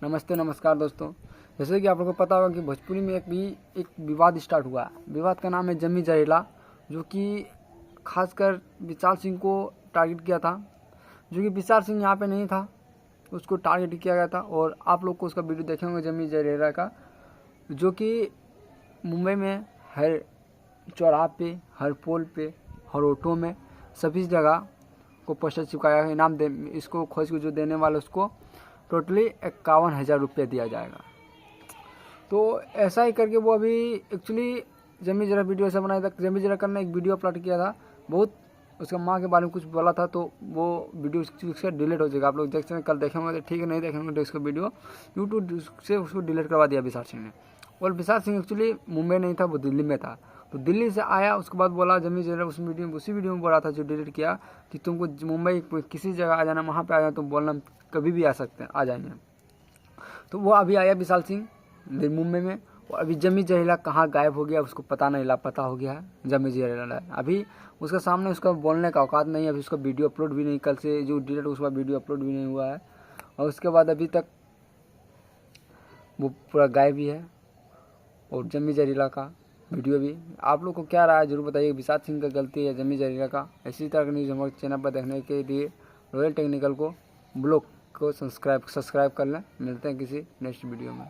नमस्ते नमस्कार दोस्तों। जैसे कि आप लोगों को पता होगा कि भोजपुरी में एक विवाद स्टार्ट हुआ है। विवाद का नाम है जम्मी जहरीला, जो कि खासकर विशाल सिंह को टारगेट किया था, जो कि विशाल सिंह यहाँ पे नहीं था, उसको टारगेट किया गया था। और आप लोग को उसका वीडियो देखे होंगे जम्मी जहरीला का, जो कि मुंबई में हर चौराहे पे, हर पोल पे, हर ऑटो में, सभी जगह को पोस्टर चिपकाया है। इनाम दे, इसको खोज के जो देने वाले उसको टोटली 51,000 रुपये दिया जाएगा। तो ऐसा ही करके वो अभी एक्चुअली जमी जरा वीडियो ऐसा बनाया था। जमी जरा कर ने एक वीडियो अपलोड किया था, बहुत उसका माँ के बारे में कुछ बोला था, तो वो वीडियो उससे डिलीट हो जाएगा। आप लोग देख सकते हैं, कल देखेंगे तो ठीक है, नहीं देखेंगे तो इसका वीडियो यूट्यूब से उसको डिलीट करवा दिया विशाल सिंह ने। और विशाल सिंह एक्चुअली मुंबई नहीं था, वो दिल्ली में था। तो दिल्ली से आया, उसके बाद बोला जमी जरा उसी वीडियो में बोला था जो डिलीट किया कि तुमको मुंबई किसी जगह आ जाना, वहाँ पे आ जाना, तुम बोलना कभी भी आ सकते हैं, आ जाएंगे। तो वो अभी आया विशाल सिंह मुंबई में, और अभी जम्मी जहरीला कहाँ गायब हो गया उसको पता नहीं, लापता हो गया है जम्मी जहरीला। अभी उसके सामने उसका बोलने का औकात नहीं है। अभी उसका वीडियो अपलोड भी नहीं, कल से जो डिलीट उसका वीडियो अपलोड भी नहीं हुआ है। और उसके बाद अभी तक वो पूरा गायब ही है। और जम्मी जहरीला का वीडियो भी। आप लोग को क्या राय है जरूर बताइए, विशाल सिंह का गलती है जम्मी जहरीला का। इसी तरह की न्यूज़ हमारे चैनल पर देखने के लिए रॉयल टेक्निकल को ब्लॉग को सब्सक्राइब कर लें। मिलते हैं किसी नेक्स्ट वीडियो में।